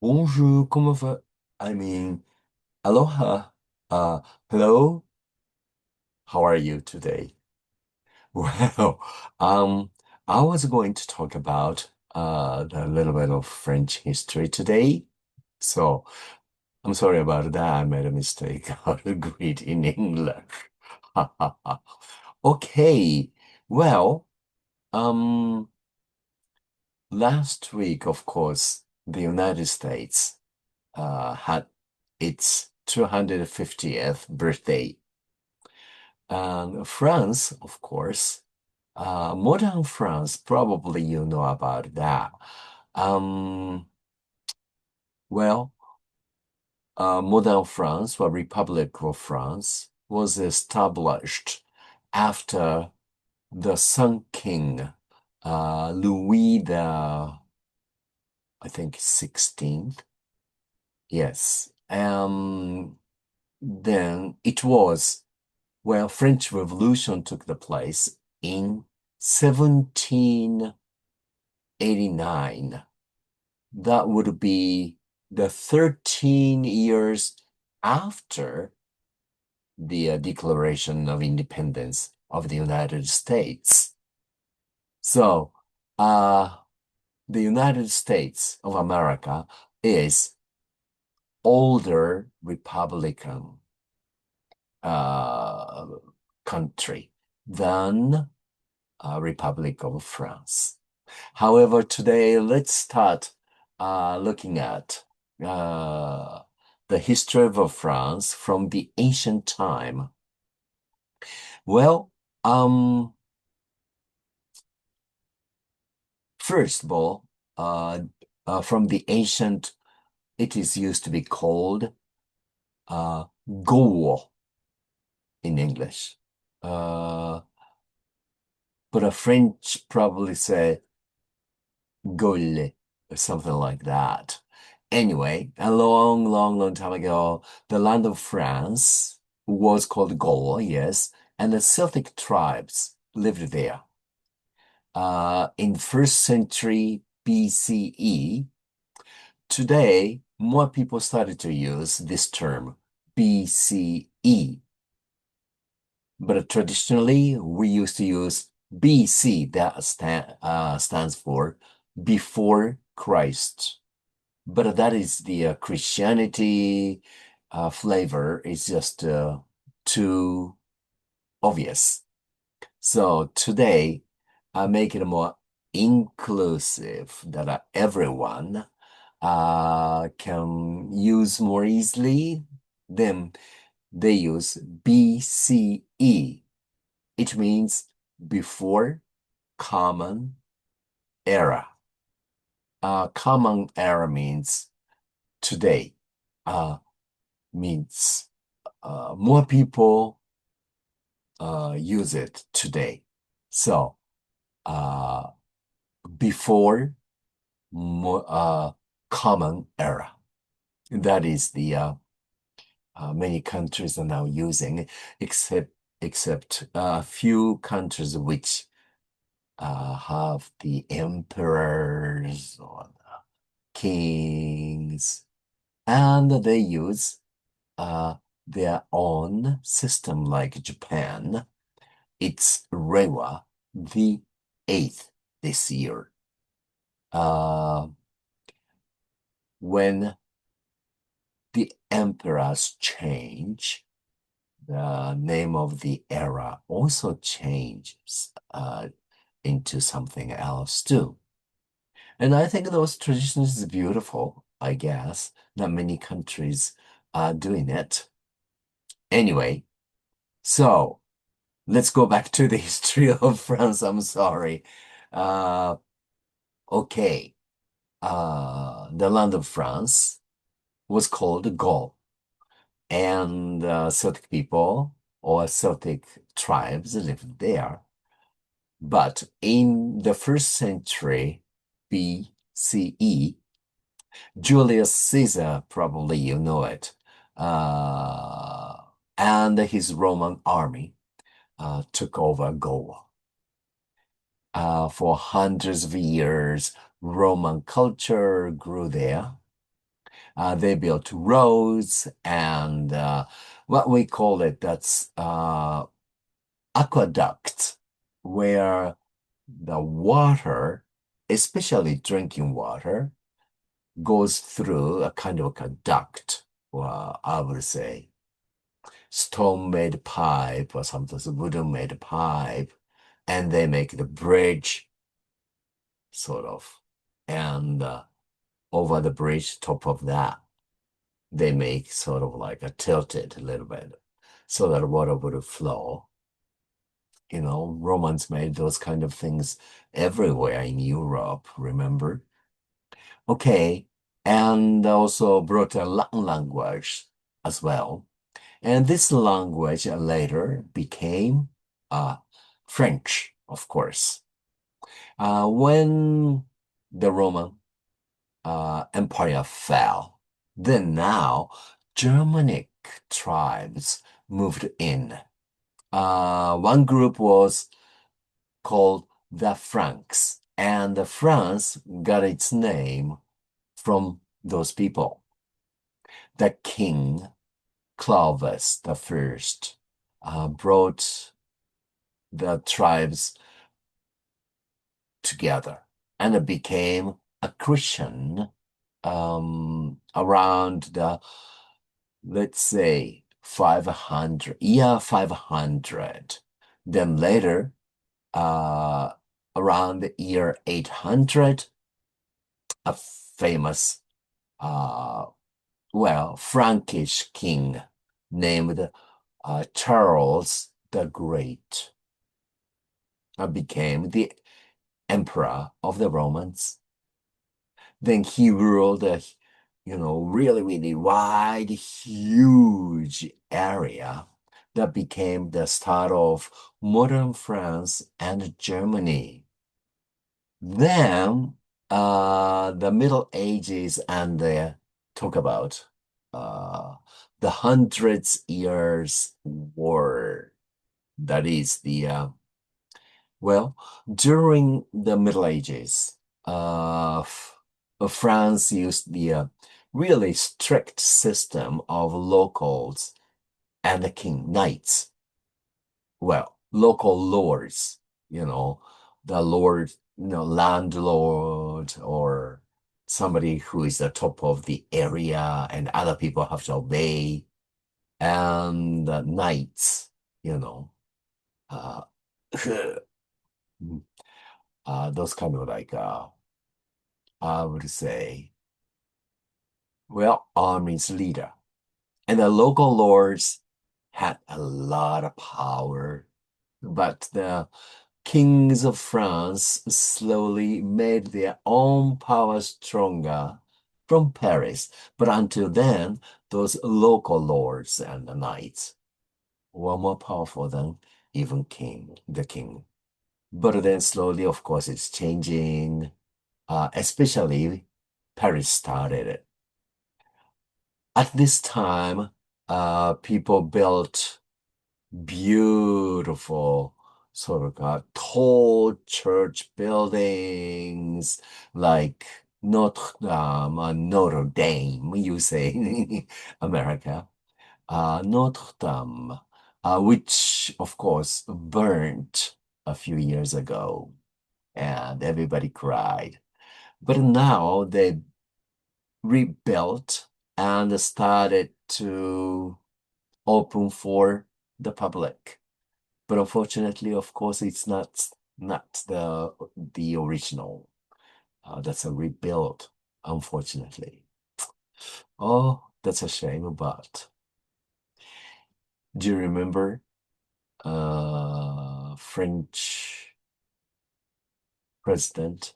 Bonjour, comment va? I mean, aloha. Uh, Hello. How are you today? Well, um, I was going to talk about a little bit of French history today. So I'm sorry about that. I made a mistake. How to greet in English. Okay. Well, um, last week, of course, the United States had its 250th birthday. And France, of course, modern France, probably you know about that. Um, well, modern France, or Republic of France, was established after the Sun King, Louis the, I think, 16th. Yes. Then it was Well, French Revolution took the place in 1789. That would be the 13 years after the Declaration of Independence of the United States. So, uh, the United States of America is older Republican uh, country than Republic of France. However, today let's start looking at uh, the history of France from the ancient time. Well, first of all, uh, from the ancient, it is used to be called uh, Gaul in English. Uh, but a French probably say Gaule or something like that. Anyway, a long, long, long time ago, the land of France was called Gaul, yes, and the Celtic tribes lived there. In first century BCE, today more people started to use this term BCE, but traditionally we used to use BC, that stands for before Christ. But that is the Christianity flavor is just too obvious. So today, I make it more inclusive that everyone can use more easily. Then they use BCE. It means before common era. Common era means today. Means more people use it today. So uh, before more common era, that is the many countries are now using, except a few countries which have the emperors or the kings, and they use their own system like Japan. It's Reiwa the 8th this year. Uh, when the emperors change, the name of the era also changes into something else too. And I think those traditions is beautiful, I guess. Not many countries are doing it. Anyway, so let's go back to the history of France. I'm sorry. Uh, okay. The land of France was called Gaul, and Celtic people or Celtic tribes lived there. But in the first century BCE, Julius Caesar, probably you know it, uh, and his Roman army took over Gaul. For hundreds of years, Roman culture grew there. They built roads and what we call it, that's aqueducts, where the water, especially drinking water, goes through a kind of like a duct, I would say, stone-made pipe or sometimes wooden-made pipe, and they make the bridge, sort of. And over the bridge, top of that, they make sort of like a tilted a little bit so that water would flow. Romans made those kind of things everywhere in Europe, remember? Okay, and also brought a Latin language as well. And this language later became uh, French, of course. When the Roman Empire fell, then now Germanic tribes moved in. One group was called the Franks, and France got its name from those people. The king, Clovis the First, brought the tribes together and it became a Christian around the, let's say, 500. Then later, uh, around the year 800, a famous, uh, Frankish king named Charles the Great became the emperor of the Romans. Then he ruled a, really, really wide, huge area that became the start of modern France and Germany. Then the Middle Ages and the talk about uh, the Hundreds Years War. That is during the Middle Ages, France used the really strict system of locals and the king knights. Local lords, the lord, landlord or somebody who is the top of the area and other people have to obey. And the knights, uh, those kind of like, I would say, army's leader. And the local lords had a lot of power, but the kings of France slowly made their own power stronger from Paris. But until then, those local lords and the knights were more powerful than even the king. But then slowly, of course, it's changing, especially Paris started it. At this time, people built beautiful, sort of tall church buildings like Notre Dame, you say in America, Notre Dame, which of course burnt a few years ago, and everybody cried. But now they rebuilt and started to open for the public. But unfortunately, of course, it's not the original. That's a rebuild, unfortunately. Oh, that's a shame. But do you remember French President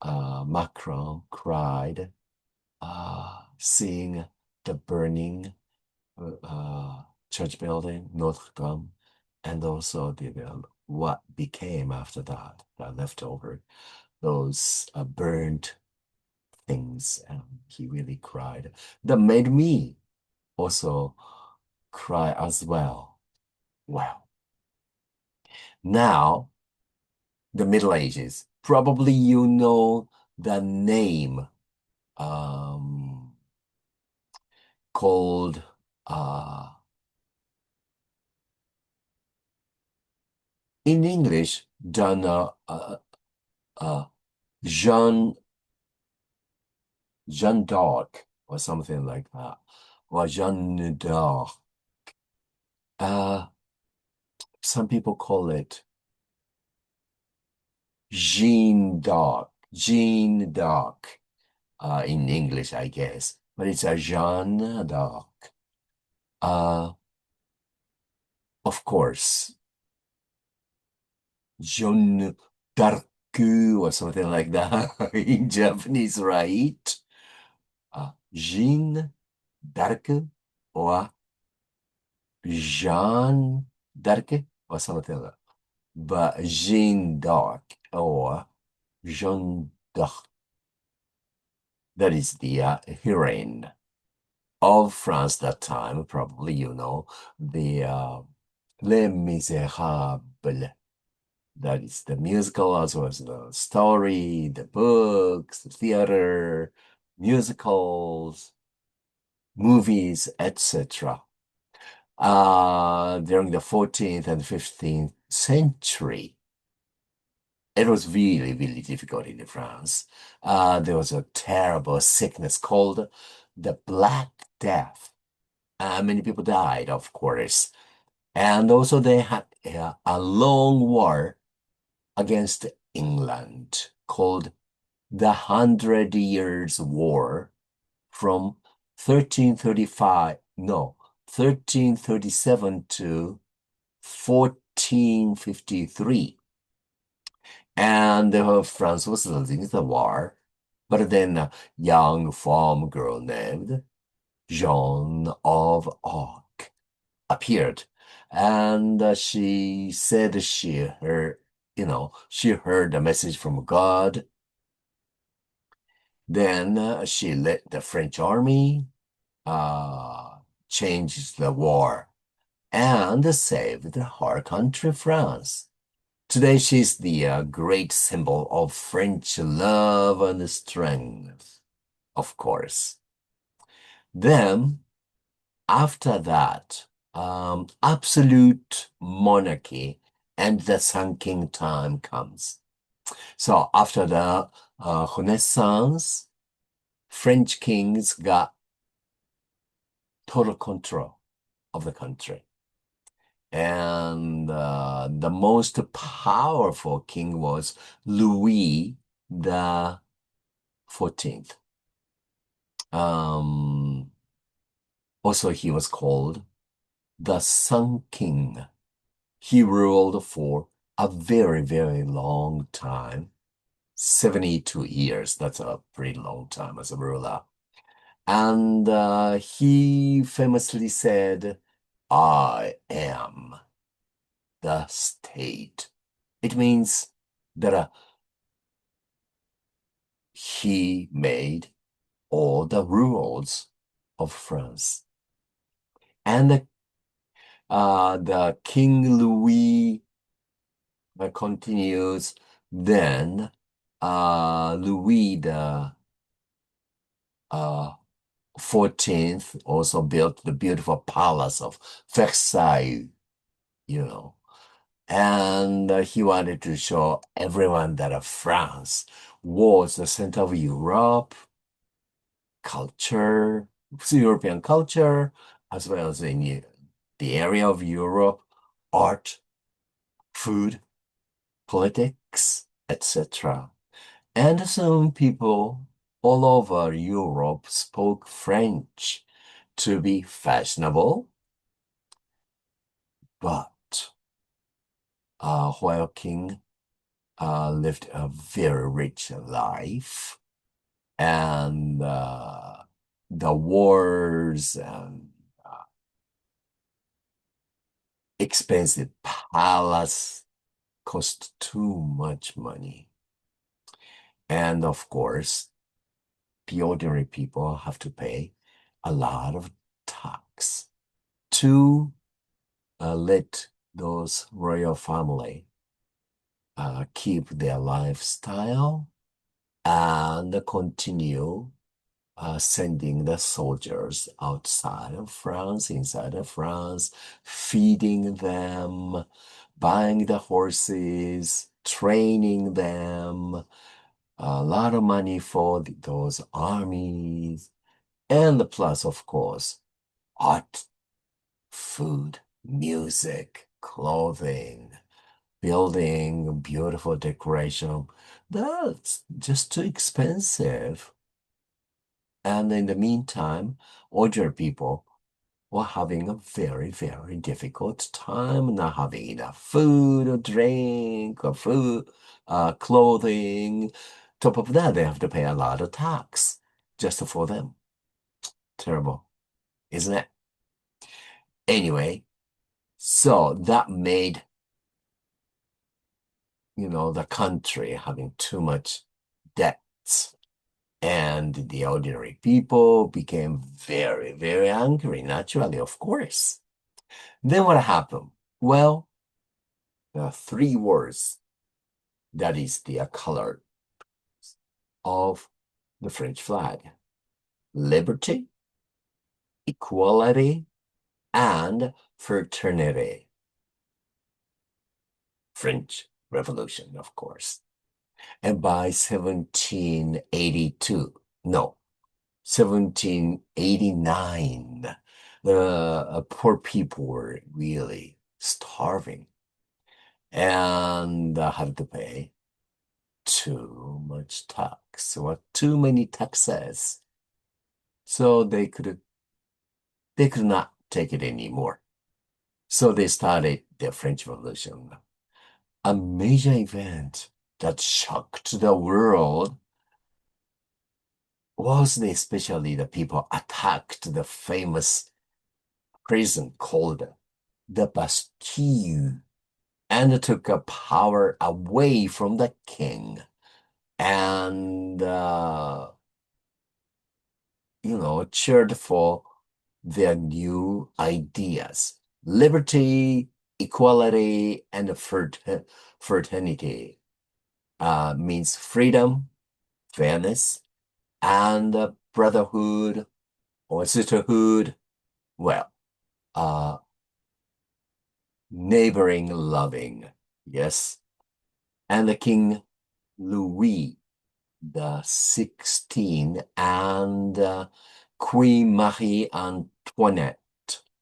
Macron cried seeing the burning church building, Notre Dame, and also what became after that, leftover, those burned things, and he really cried. That made me also cry as well. Well, now the Middle Ages. Probably you know the name. called uh, in English, uh, Jean Jeanne d'Arc or something like that, or Jeanne d'Arc. Uh, some people call it Jeanne d'Arc, in English, I guess, but it's a Jeanne d'Arc. Uh, of course, Jeanne d'Arc or something like that in Japanese, right? Jeanne d'Arc or Jeanne d'Arc or something like that. But Jeanne d'Arc or Jeanne d'Arc, that is the heroine of France that time. Probably you know the Les Miserables. That is the musical as well as the story, the books, the theater, musicals, movies, etc. During the 14th and 15th century. It was really, really difficult in France. There was a terrible sickness called the Black Death. Many people died, of course. And also they had a long war against England called the Hundred Years' War from 1335, no, 1337 to 1453. And France was losing the war. But then a young farm girl named Joan of Arc appeared. And she said she heard a message from God. Then she led the French army, changed the war, and saved her country, France. Today, she's the great symbol of French love and strength, of course. Then, after that, absolute monarchy and the Sun-King time comes. So, after the Renaissance, French kings got total control of the country. And the most powerful king was Louis the 14th. Also, he was called the Sun King. He ruled for a very, very long time, 72 years. That's a pretty long time as a ruler. And he famously said, I am the state. It means that he made all the rules of France. And the King Louis continues. Then Louis the 14th also built the beautiful palace of Versailles, and he wanted to show everyone that France was the center of Europe, culture, European culture, as well as in the area of Europe, art, food, politics, etc. And some people all over Europe spoke French to be fashionable, but while King lived a very rich life, and the wars and expensive palace cost too much money. And of course, the ordinary people have to pay a lot of tax to let those royal family keep their lifestyle and continue sending the soldiers outside of France, inside of France, feeding them, buying the horses, training them, a lot of money for those armies, and plus, of course, art, food, music, clothing, building, beautiful decoration. That's just too expensive. And in the meantime, older people were having a very, very difficult time, not having enough food or drink or food, clothing. Top of that, they have to pay a lot of tax just for them. Terrible, isn't it? Anyway, so that made, the country having too much debts. And the ordinary people became very, very angry, naturally, of course. Then what happened? Well, there are three words that is the color of the French flag: liberty, equality, and fraternity. French Revolution, of course. And by 1782, no, 1789, the poor people were really starving and had to pay too much tax or too many taxes. So they could not take it anymore. So they started the French Revolution, a major event that shocked the world. Was especially the people attacked the famous prison called the Bastille and took power away from the king and cheered for their new ideas: liberty, equality, and fraternity. Means freedom, fairness, and brotherhood or sisterhood. Well, uh, neighboring loving, yes. And the King Louis the 16th and Queen Marie Antoinette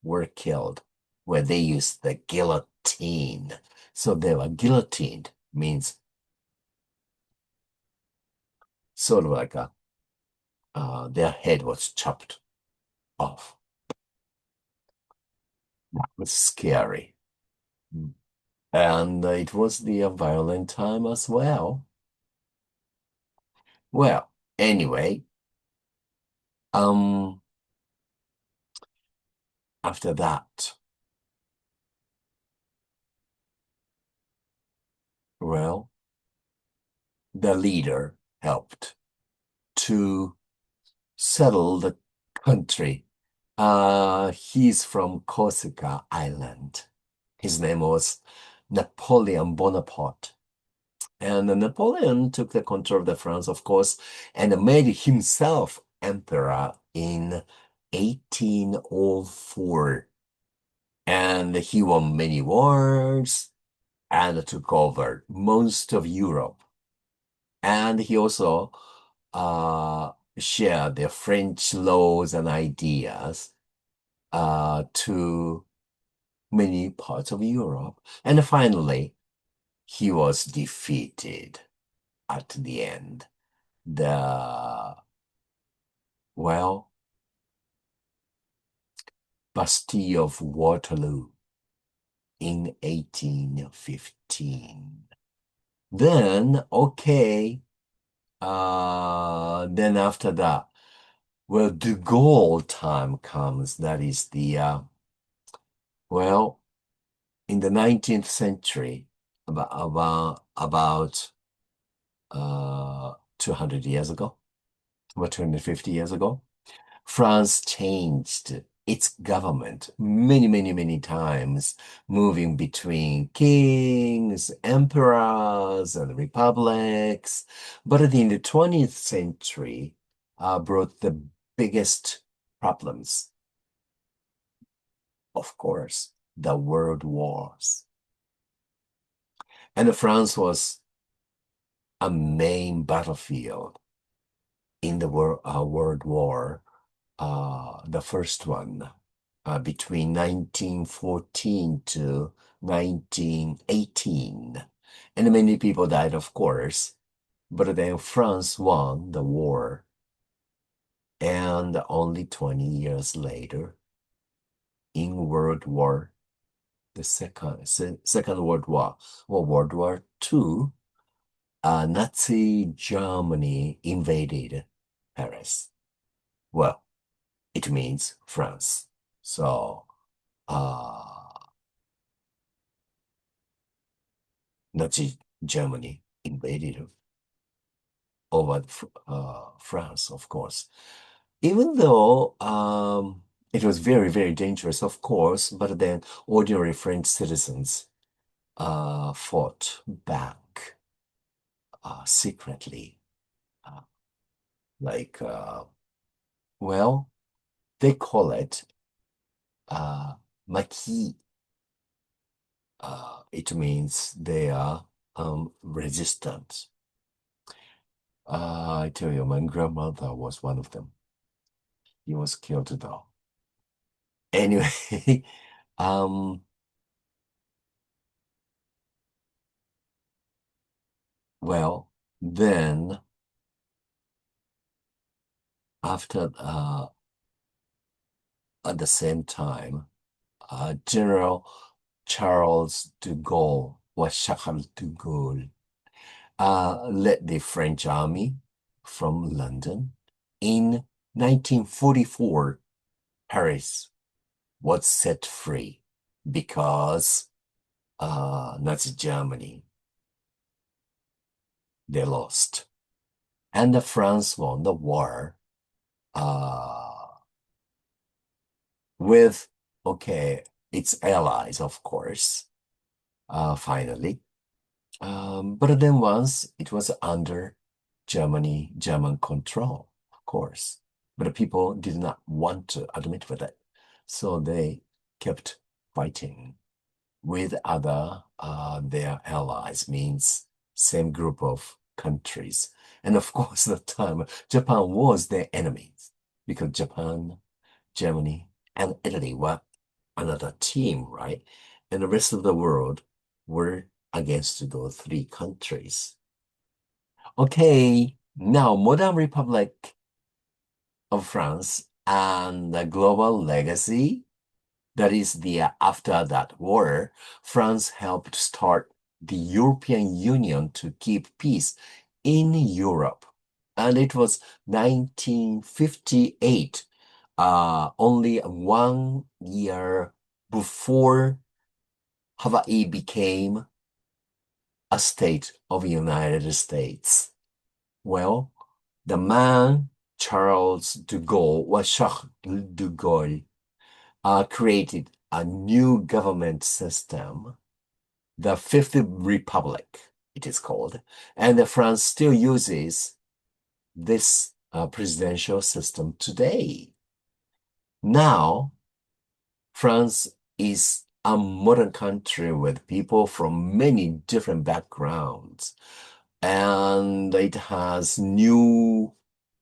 were killed, where they used the guillotine. So they were guillotined, means sort of like their head was chopped off. That was scary. And it was the violent time as well. Well, anyway, after that, well, the leader helped to settle the country. He's from Corsica Island. His name was Napoleon Bonaparte. And Napoleon took the control of the France, of course, and made himself emperor in 1804. And he won many wars and took over most of Europe. And he also shared the French laws and ideas to many parts of Europe. And finally, he was defeated at the end. Well, Bastille of Waterloo in 1815. Then, okay, then after that, well, de Gaulle time comes. That is well, in the 19th century, about 200 years ago, about 250 years ago, France changed its government many, many, many times, moving between kings, emperors, and republics. But in the 20th century, brought the biggest problems. Of course, the world wars. And France was a main battlefield in the World War, the first one, between 1914 to 1918. And many people died, of course, but then France won the war. And only 20 years later, in World War, the Second World War, or World War II, Nazi Germany invaded Paris. Well, it means France. So, Nazi Germany invaded over France, of course. Even though it was very, very dangerous, of course, but then ordinary French citizens fought back secretly. Uh, like, well, they call it maquis. It means they are resistant. I tell you, my grandmother was one of them. He was killed though. Anyway, um, well, then after at the same time, General Charles de Gaulle was Charles de Gaulle led the French army from London. In 1944, Paris was set free because Nazi Germany, they lost. And France won the war uh, with, okay, its allies, of course, finally. But then once it was under German control, of course. But the people did not want to admit with it. So they kept fighting with other their allies, means same group of countries. And of course, at the time, Japan was their enemies because Japan, Germany, and Italy were another team, right? And the rest of the world were against those three countries. Okay, now modern Republic of France and the global legacy. That is the after that war, France helped start the European Union to keep peace in Europe. And it was 1958, only 1 year before Hawaii became a state of the United States. Well, the man Charles de Gaulle was Charles de Gaulle created a new government system, the Fifth Republic, it is called, and France still uses this presidential system today. Now, France is a modern country with people from many different backgrounds, and it has new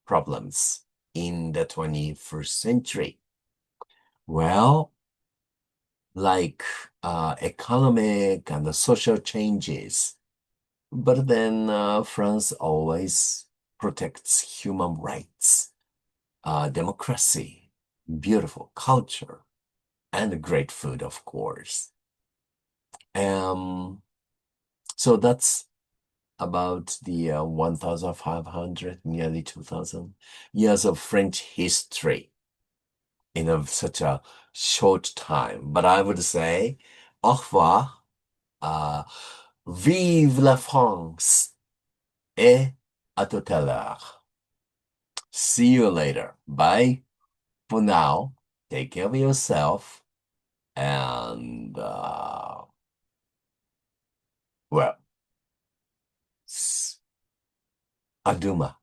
problems in the 21st century. Well, like economic and social changes. But then France always protects human rights, democracy, beautiful culture, and great food, of course. So that's about the 1,500, nearly 2,000 years of French history in such a short time. But I would say, au revoir, vive la France, et à tout à l'heure. See you later. Bye for now. Take care of yourself and, well, aduma.